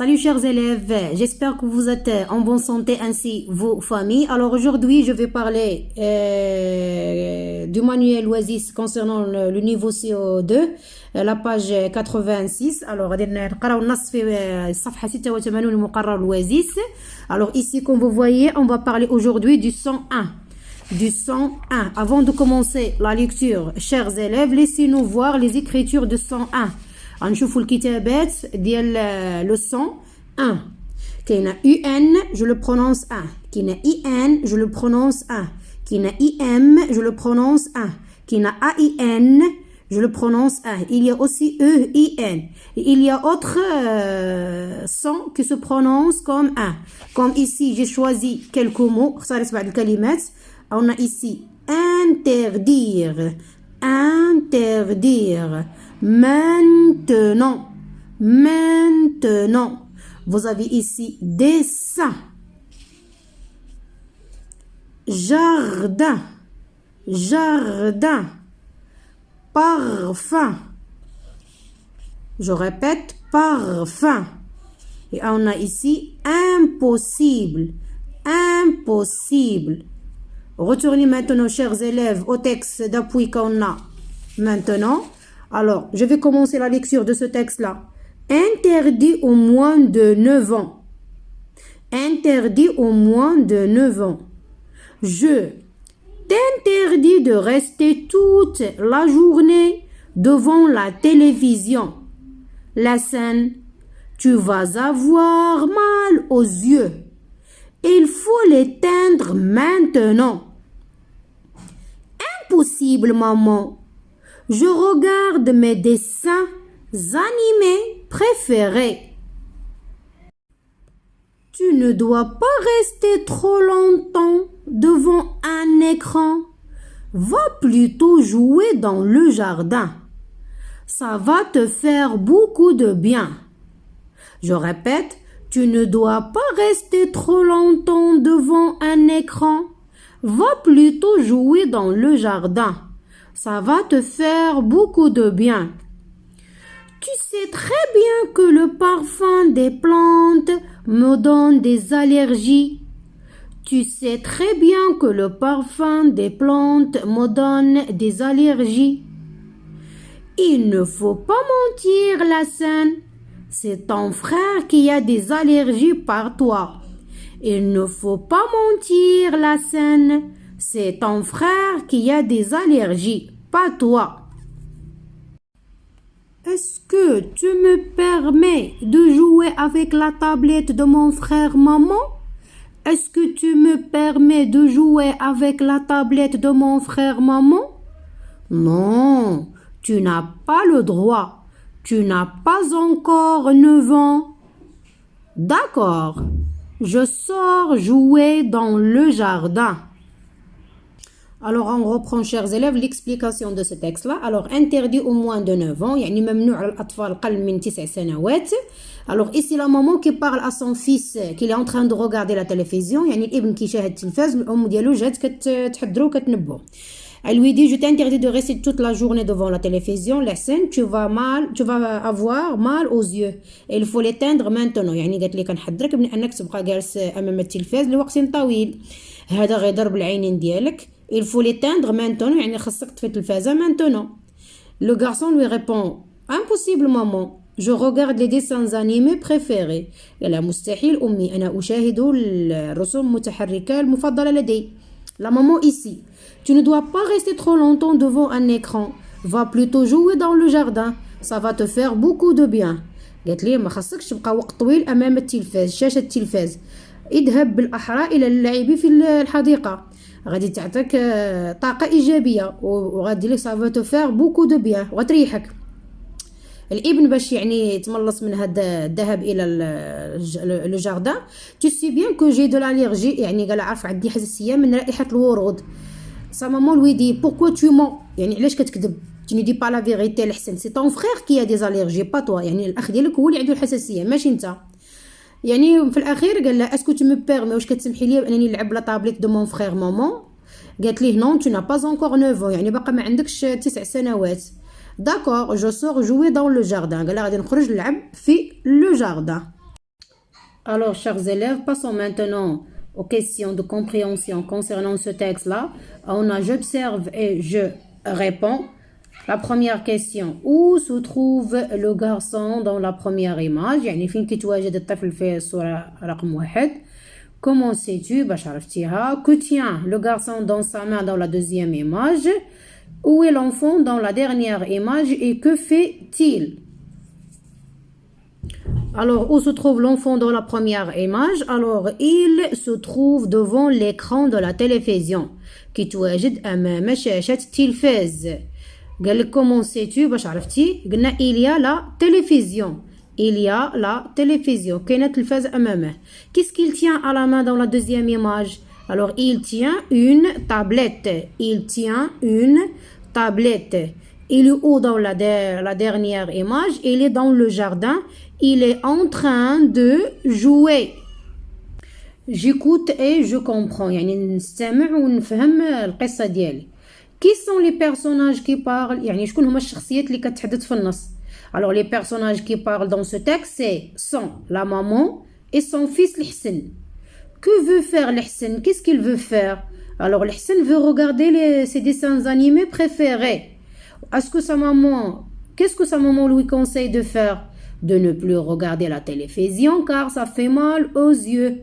Salut chers élèves, j'espère que vous êtes en bonne santé ainsi vos familles. Alors aujourd'hui je vais parler du manuel Oasis concernant le niveau CO2, la page 86. Alors غادي نقراو النص في الصفحة 86 المقرر الوازيس. Alors ici comme vous voyez on va parler aujourd'hui du 101. Du 101. Avant de commencer la lecture, chers élèves, laissez-nous voir les écritures de 101. غنشوفوا الكتابات ديال لو 101. كاينه UN je le prononce 1, كاينه IN je le prononce 1, كاينه IM je le prononce 1, كاينه AIN je le prononce 1. Il y a aussi EIN. Il y a autres sons qui se prononcent comme 1. Comme ici j'ai choisi quelques mots. اختارت بعض الكلمات. On a ici interdire, interdire, maintenant, maintenant. Vous avez ici dessin, jardin, jardin, parfum. Je répète, parfum. Et on a ici impossible, impossible. Retournez maintenant, chers élèves, au texte d'appui qu'on a maintenant. Alors, je vais commencer la lecture de ce texte-là. Interdit aux moins de 9 ans. Interdit aux moins de 9 ans. Je t'interdis de rester toute la journée devant la télévision. La scène, tu vas avoir mal aux yeux. Il faut l'éteindre maintenant. Impossible, maman. Je regarde mes dessins animés préférés. Tu ne dois pas rester trop longtemps devant un écran. Va plutôt jouer dans le jardin. Ça va te faire beaucoup de bien. Je répète, tu ne dois pas rester trop longtemps devant un écran. Va plutôt jouer dans le jardin. Ça va te faire beaucoup de bien. Tu sais très bien que le parfum des plantes me donne des allergies. Tu sais très bien que le parfum des plantes me donne des allergies. Il ne faut pas mentir, la scène. C'est ton frère qui a des allergies par toi. Il ne faut pas mentir, la scène. C'est ton frère qui a des allergies, pas toi. Est-ce que tu me permets de jouer avec la tablette de mon frère, maman? Est-ce que tu me permets de jouer avec la tablette de mon frère, maman? Non, tu n'as pas le droit. Tu n'as pas encore 9 ans. D'accord. Je sors jouer dans le jardin. Alors, on reprend, chers élèves, l'explication de ce texte-là. Alors, interdit au moins de 9 ans. يعني ممنوع على الأطفال أقل من 9 سنوات. Alors, ici, la maman qui parle à son fils qu'il est en train de regarder la télévision. يعني الابن كيشاهد التلفاز. الأم ديالو جات كتحضرو كتنبهو. Elle lui dit, je t'interdis de rester toute la journée devant la télévision. La scène, tu vas avoir mal aux yeux. Et il faut l'éteindre maintenant. يعني قالت لي كنحذرك من انك تبقى جالس امام التلفاز لوقت طويل. هذا غيضرب العينين ديالك. Il faut l'éteindre maintenant. يعني خصك تطفي التلفازة maintenant. Le garçon lui répond, impossible maman. Je regarde les dessins animés préférés. قال مستحيل أمي أنا أشاهد الرسوم المتحركة المفضلة لدي. La maman ici. Tu ne dois pas rester trop longtemps devant un écran. Va plutôt jouer dans le jardin. Ça va te faire beaucoup de bien. قالت لي ما خصكش تبقى وقت طويل أمام التلفاز شاشة التلفاز. اذهب بالأحرى إلى اللعب في الحديقة. غادي تعطيك طاقة إيجابية وغادي لك ça va te faire beaucoup de bien وغتريحك. الابن باش يعني يتملص من هذا الذهاب الى لو جاردان. Tu sais bien que j'ai de l'allergie. يعني قال عارف عندي حساسية من رائحة الورود. Sa maman lui dit, pourquoi tu mens? يعني علاش كتكذب؟ Tu ne dis pas la vérité الحسن. C'est ton frère qui a des allergies, pas toi. يعني الأخ ديالك هو اللي عنده الحساسية ماشي انت. يعني في الأخير قال لها اسكو tu me permets واش كتسمحي لي بأنني نلعب لا طابليت دو مون فخير مامان؟ قالت ليه non tu n'as pas encore 9 ans. يعني باقا ما عندكش 9 سنوات. D'accord, je sors jouer dans le jardin. قال لها غادي نخرج نلعب في لو جاردان. Alors, chers élèves, passons maintenant aux questions de compréhension concernant ce texte-là. On a j'observe et je réponds. La première question, où se trouve le garçon dans la première image؟ يعني فين كيتواجد الطفل في الصورة رقم 1. Comment sais-tu؟ باش عرفتيها. Que tient le garçon dans sa main dans la deuxième image? Où est l'enfant dans la dernière image et que fait-il? Alors, où se trouve l'enfant dans la première image? Alors, il se trouve devant l'écran de la télévision. كيتواجد أمام شاشة التلفاز. قال لك comment sais-tu باش عرفتي؟ قلنا il y a la télévision. Il y a la télévision. كاينة التلفاز أمامه. Qu'est-ce qu'il tient à la main dans la deuxième image? Alors, il tient une tablette. Il tient une tablette. Il est où dans la dernière image? Il est dans le jardin. Il est en train de jouer. J'écoute et je comprends. يعني نستمع ونفهم القصة ديالي. Qui sont les personnages qui parlent? يعني شكون هما الشخصيات اللي كتحدث في النص؟ Alors les personnages qui parlent dans ce texte sont la maman et son fils l'Hsen. Que veut faire l'Hsen? Qu'est-ce qu'il veut faire? Alors l'Hsen veut regarder ses dessins animés préférés. Qu'est-ce que sa maman lui conseille de faire? De ne plus regarder la télévision car ça fait mal aux yeux.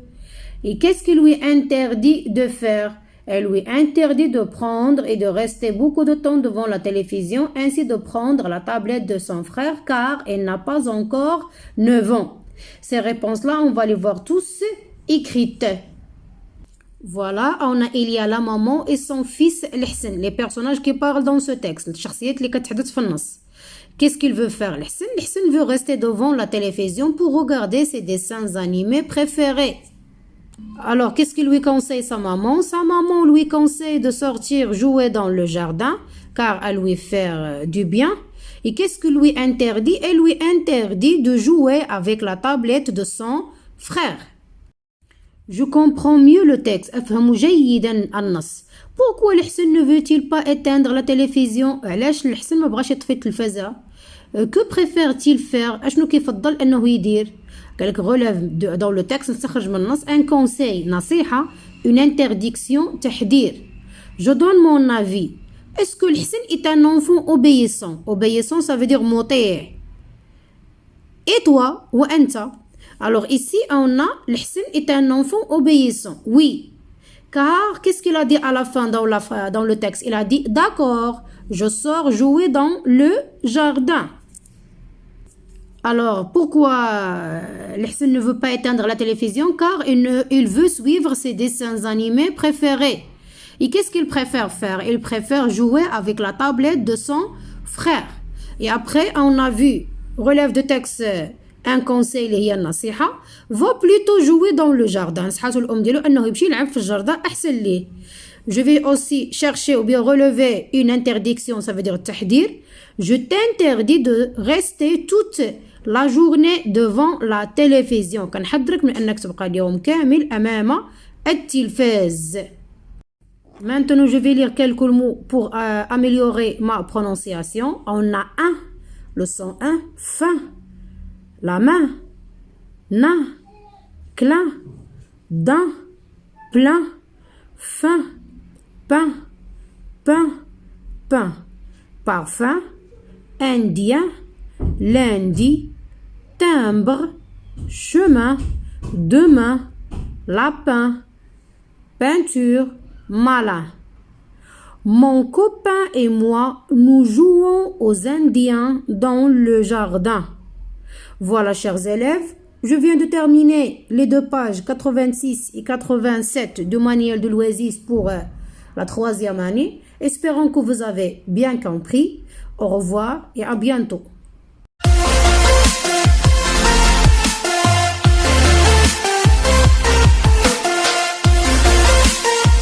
Et qu'est-ce qu'il lui interdit de faire? Elle lui interdit de prendre et de rester beaucoup de temps devant la télévision, ainsi de prendre la tablette de son frère car elle n'a pas encore 9 ans. Ces réponses-là, on va les voir tous écrites. Voilà, il y a la maman et son fils l'Hsen, les personnages qui parlent dans ce texte. الشخصيات اللي كتحدث في النص. Qu'est-ce qu'il veut faire l'Hsen? L'Hsen veut rester devant la télévision pour regarder ses dessins animés préférés. Alors, qu'est-ce qu'il lui conseille sa maman? Sa maman lui conseille de sortir jouer dans le jardin car elle lui fait du bien. Et qu'est-ce qu'il lui interdit? Elle lui interdit de jouer avec la tablette de son frère. Je comprends mieux le texte. أفهم جيدا النص. Pourquoi l'Hsen ne veut-il pas éteindre la télévision? علاش الحسن ما بغاش يطفي التلفازة؟ Que préfère-t-il faire? أشنو كيفضل أنه يدير؟ قالك relève dans le texte نستخرج من النص un conseil نصيحة une interdiction تحذير. Je donne mon avis. Est-ce que l'Hsen est un enfant obéissant? Obéissant ça veut dire مطيع. Et toi وأنت? Alors ici on a l'Hsen est un enfant obéissant. Oui. Car qu'est-ce qu'il a dit à la fin dans le texte? Il a dit d'accord, je sors jouer dans le jardin. Alors, pourquoi l'Hsen ne veut pas éteindre la télévision? Car il veut suivre ses dessins animés préférés. Et qu'est-ce qu'il préfère faire? Il préfère jouer avec la tablette de son frère. Et après, on a vu, relève de texte, un conseil اللي هي النصيحة. Va plutôt jouer dans le jardin. نصحاتو الأم ديالو أنه يمشي يلعب في الجردة أحسن ليه. Je vais aussi chercher ou bien relever une interdiction, ça veut dire التحذير. Je t'interdis de rester toute la journée devant la télévision. كنحذرك من أنك تبقى اليوم كامل أمام التلفاز. Maintenant, je vais lire quelques mots pour améliorer ma prononciation. On a un, le son 1, fin, la main, na, clin, d'un, plein, fin, pain, pain, pain, parfum, indien, lundi, timbre, chemin, demain, lapin, peinture, malin. Mon copain et moi, nous jouons aux Indiens dans le jardin. Voilà, chers élèves, je viens de terminer les 2 pages 86 et 87 du manuel de l'Oasis pour la 3e année. Espérons que vous avez bien compris. Au revoir et à bientôt.